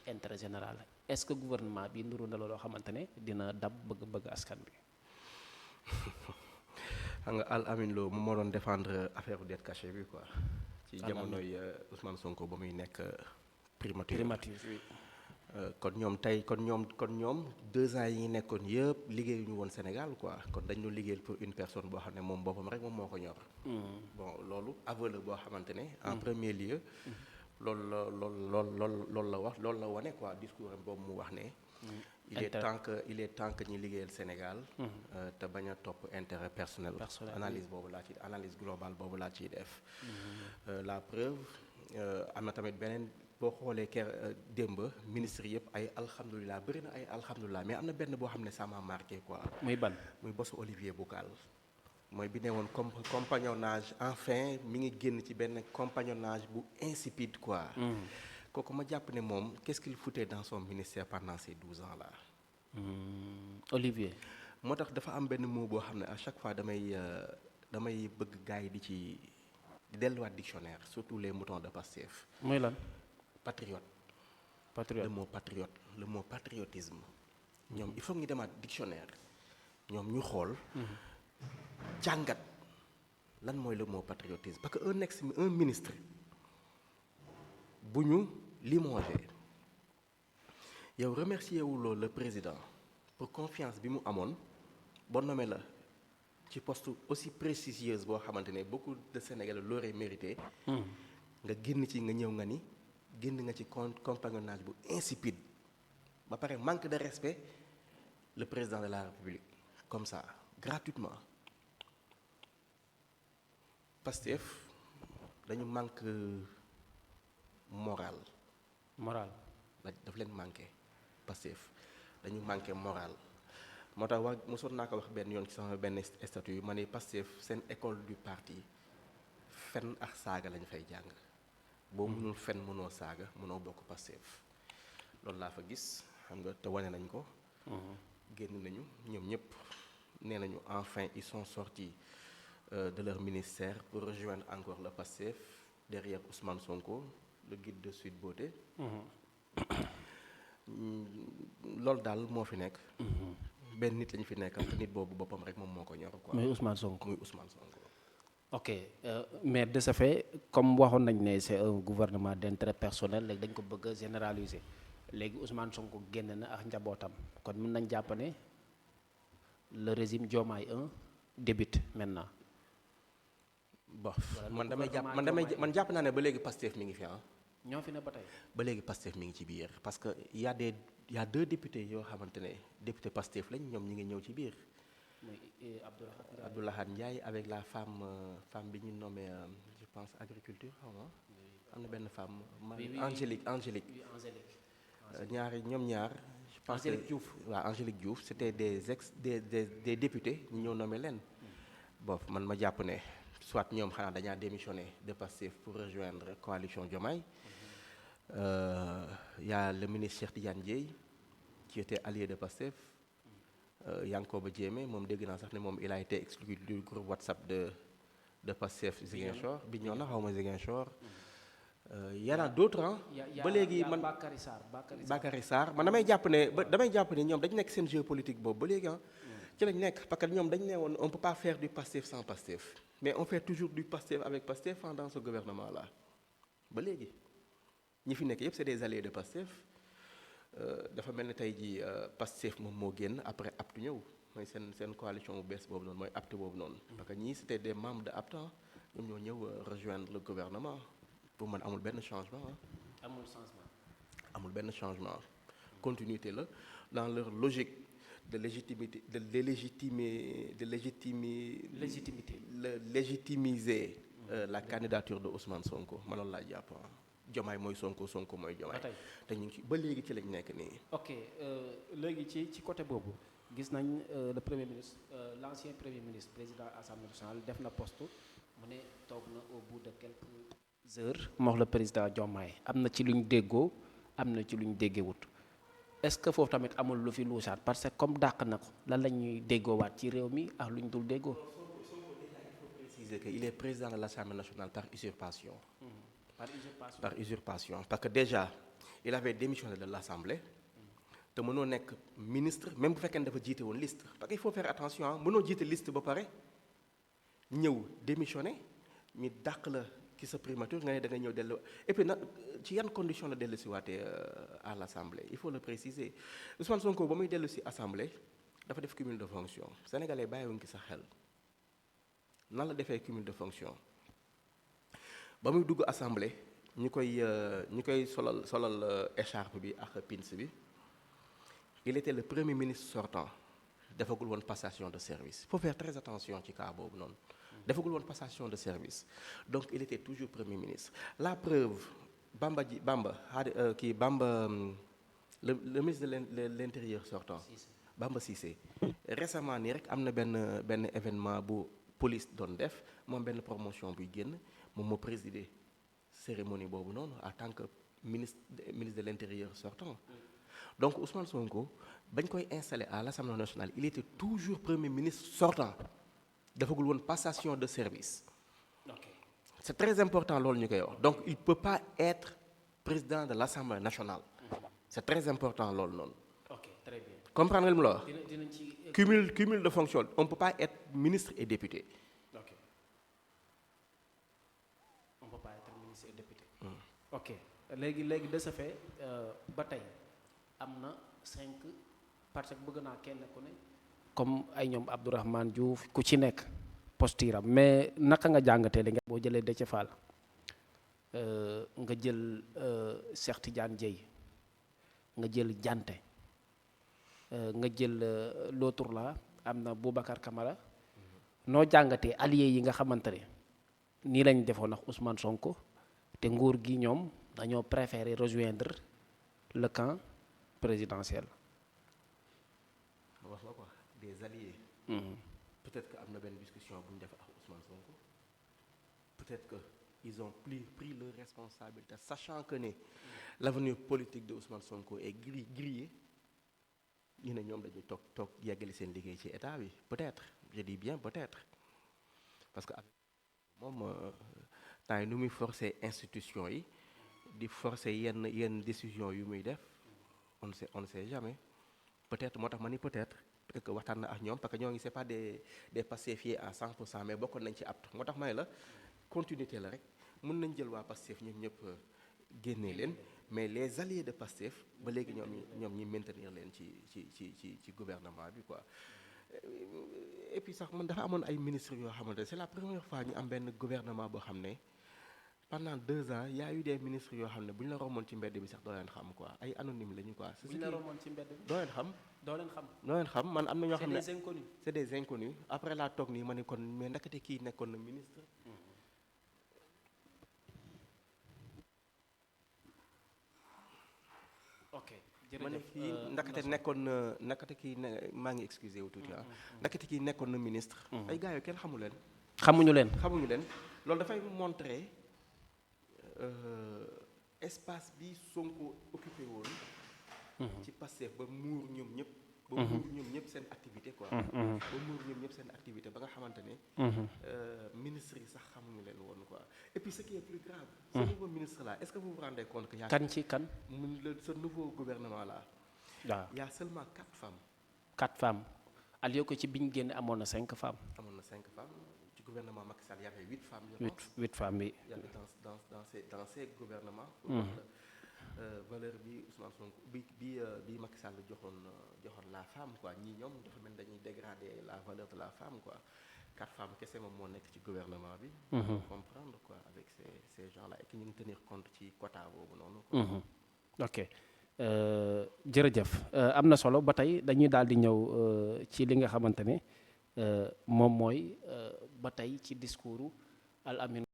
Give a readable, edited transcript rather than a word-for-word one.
intérêt général est-ce que gouvernement bi nduru na loo xamante ne dina dab bëgg askan bi. xam nga Al Amin Lo moo doon défendre affaire dette cachée bi quoi. ci jamonoy Ousmane Sonko ba muy nekk primature oui. kon ñoom 2 ans yi ngi nekkoon yëpp liggéeyuñu woon Sénégal quoi kon dañ doon liggéeyal pour une personne boo xam ne moom boppam rek moom moo ko ñor. bon loolu aveu la boo xamante ne. en premier lieu. loolu la wax loolu la wane quoi discours am boobu mu wax ne. il est temps que ñu liggéeyal Sénégal. te bañ a topp intérêt personnel. Analyse globale boobu laa ciy def. la preuve am na tamit beneen. boo xoolee démb ministre yëpp ay alhamdulilah bëri na ay alhamdulilah mais am na benn boo xam ne ça m'a marqué quoi. muy ban muy bosu Olivier Boucal. mooy bi ne woon compagnonnage enfin mi ngi génn ci benn compagnonnage bu insipide quoi. kooku ma jàpp ne moom qu'est-ce qu'il foutait dans son ministère pendant ces 12 ans là. Olivier. moo tax dafa am benn mot boo xam ne à chaque fois damay bëgg gars yi di delluwaat dictionnaire surtout les moutons de Pastef. muy lan. patriote. Le mot patriotisme. ñoom il faut ñu demaat dictionnaire ñoom ñu xool. jàngat lan mooy le mot patriotisme parce que un ministre bu ñu limogé yow remercier wuloo le président pour confiance bi mu amoon ba nommé la ci poste aussi prestigieuse boo xamante ne beaucoup de Sénégalais l'auraient mérité. nga génn ci nga ñëw nga ni. génn nga ci compagnonnage bu insipide ba pare manque de respect le président de la République comme ça gratuitement Pastef dañu manque moral daf leen manqué Pastef dañu manqué moral moo tax mosoon naa ko wax benn yoon ci sama benn statut yu ma ne Pastef seen école du parti fen ak saaga lañu fay jàng boo mënul fen mënoo saaga mënoo bokk Pastef loolu laa fa gis xam nga te wane nañ ko. génn nañu ñoom ñëpp nee nañu enfin ils sont sortis de leur ministère pour rejoindre encore le Pastef derrière Ousmane Sonko le guide de Sweet Beauté. loolu daal moo fi nekk. benn nit lañu fi nekkal te nit boobu boppam rek moom moo ko ñor quoi. muy Ousmane Sonko. ok mais de ce fait comme waxoon nañ ne c'est un gouvernement d'intérêt personnel léegi dañ ko bëgg a généraliser léegi Ousmane Sonko génn na ak njabootam kon mën nañ jàpp ne le régime Diomaye 1 débute maintenant. bon man jàpp naa ne ba léegi Pastef mi ngi fi ah. ñoo fi ne ba tey. ba léegi Pastef mi ngi ci biir parce que y a 2 députés yoo xamante ne député Pastef lañ ñoom ñi ngi ñëw ci biir. muy Abdoulaye Ndiaye avec la femme bi ñu nommé je pense agriculture xaw ma am na benn femme. Angélique. ñoom ñaar. je pense Angélique Diouf. waaw Angélique Diouf c'était des députés ñu ñëw nommé leen. bon man ma jàpp ne soit ñoom xanaa dañaa démissionné de Pastef pour rejoindre coalition Diomaye. y a le ministre Cheikh Tidiane Dièye qui était allié de Pastef. Yankoba Diémé moom dégg naa sax ne moom il a été exclu du groupe WhatsApp de Pastef Ziguinchor Bignona xaw ma Ziguinchor. y en a d'autres ba léegi man Bakary Sarr man damay jàpp ne ñoom dañu nekk seen jeu politique boobu ba léegi ci lañ nekk parce que ñoom dañu ne woon on peut pas faire du Pastef sans Pastef mais on fait toujours du Pastef avec Pastef dans ce gouvernement là ba léegi ñi fi nekk yëpp c'est des alliés de Pastef. dafa mel ni tey jii Pastef moom moo génn après APT ñëw mooy seen coalition bu bees boobu noonu mooy APT boobu noonu. parce que ñii c'était des membres de APT ñoom ñoo ñëw rejoindre le gouvernement pour man amul benn changement amul benn changement continuité la dans leur logique de légitimité légitimiser la candidature de Ousmane Sonko ma loolu laa jàpp Diomaye mooy Sonko mooy Diomaye te ñu ngi ci ba léegi ci lañ nekk nii. ok léegi ci côté boobu gis nañ le premier ministre l'ancien premier ministre président Assemblée nationale def na poste mu ne toog na au bout de quelques heures mu wax le président Diomaye am na ci luñ déggoo am na ci luñ déggewut est-ce que foofu tamit amul lu fi luusaat parce que comme dàq na ko lan la ñuy déggoowaat ci réew mi ak luñ dul déggoo. préciser que il est président de l'Assemblée nationale par usurpation. Par usurpation. Par usurpation parce que déjà il avait démissionné de l'Assemblée te mënoo nekk ministre même bu fekkee ne dafa jiite woon liste parce qu'il faut faire attention ah mënoo jiite liste ba pare ñëw démissionné ñu dàq la ki sa primature nga ne da nga ñëw dellu et puis nag ci yan condition la dellu si waatee à l'Assemblée il faut le préciser Ousmane Sonko ba muy dellu si Assemblée dafa def cumul de fonction sénégalais bàyyiwuñ ki sa xel nan la defee cumul de fonction ba muy dugg Assemblée ñu koy solal écharpe bi ak pince bi il était le premier ministre sortant defagul woon passation de service il faut faire très attention ci cas boobu noonu defagul woon passation de service donc il était toujours premier ministre la preuve le ministre de l'intérieur sortant Bamba Cissé récemment nii rek am na benn événement bu police doon def moom benn promotion buy génn moom moo présider cérémonie boobu noonu en tant que ministre de l'intérieur sortant donc Ousmane Sonko bañ koy installé à l'Assemblée nationale il était toujours premier ministre sortant defagul woon passation de service. Okay. C'est très important loolu ñu koy wax donc il peut pas être président de l'Assemblée nationale. C'est très important loolu noonu. Ok, très bien. Comprendre nga li mu la wax. dinañ ci cumul de fonction on peut pas être ministre et député. Ok. On peut pas être ministre et député. Ok léegi de ce fait ba tey am na 5 parce que bëgg naa kenn ku ne. comme ay ñoom Abdourahmane Diouf ku ci nekk posture am mais naka nga jàngatee li nga boo jëlee Déthié Fall nga jël Cheikh Tidiane Dièye nga jël Dianté nga jël l'autre là am na Boubacar Camara noo jàngatee alliés yi nga xamante ne nii lañ defoon ak Ousmane Sonko te nguur gi ñoom dañoo préférer rejoindre le camp présidentiel. wax la quoi des alliés. Peut-être que am na benn discussion bu ñu def ak Ousmane Sonko peut-être que ils ont pris leur responsabilité sachant que ne l'avenir politique de Ousmane Sonko est grillé ñu ne ñoom dañuy toog yeggali seen liggéey ci état bi peut-être je dis bien peut-être parce que moom temps yi nu muy forcer institution yi di forcer yenn décision yu muy def on ne sait jamais peut-être moo tax ma ni peut-être que waxtaan na ak ñoom parce que ñoo ngi c'est pas des pacifiés à 100% mais bokkoon nañ ci apte moo tax may la continuité la rek mën nañ jël waa Pastef ñoom ñëpp génnee leen mais les alliés de Pastef ba léegi ñoom ñi maintenir leen ci gouvernement bi quoi et puis sax man dafa amoon ay ministres yoo xamante ne c'est la première fois ñu am benn gouvernement boo xam ne pendant 2 ans y a eu des ministres yoo xam ne bu ñu la romboon ci mbedd bi sax doo leen xam quoi ay anonymes lañu quoi. bu ñu la romboon ci mbedd bi doo leen xam. doo leen xam. doo leen xam man am na ñoo xam ne c'est des inconnus. c'est des inconnus après laa toog nii ma ne kon mais ndakate kii nekkoon na ministre. ok ma ne jërëjëf kii ndakate kii maa ngi excusé wu tuuti ndakate kii nekkoon na ministre. ay gars yooyu kenn xamu leen. xamuñu leen. loolu dafay montrer espace bi Sonko occupé woon. ci Pastef ba muur ñoom ñëpp. ba muur ñoom ñëpp seen activité quoi. ba muur ñoom ñëpp seen activité ba nga xamante ne. ministres yi sax xamuñu leen woon quoi et puis ce qui est plus grave. ce nouveau ministre là est-ce que vous vous rendez compte que. kan ci kan. ce nouveau gouvernement là. waaw y a seulement 4 femmes. 4 femmes aliou ko ci biñ génne amoon na 5 femmes. amoon na 5 femmes ci gouvernement Macky Sall y avait 8 femmes. 8 femmes bi. y avait dans ces gouvernements. valeur bi Ousmane Sonko bi Macky Sall joxoon la femme quoi ñii ñoom dafa mel dañuy dégrader la valeur de la femme quoi 4 femmes kese moom moo nekk ci gouvernement bi. comprendre quoi avec ces gens là et que ñu ngi tenir compte ci quota boobu noonu. ok jërëjëf am na solo ba tey dañuy daal di ñëw ci li nga xamante ne moom mooy ba tey ci discours Al Amine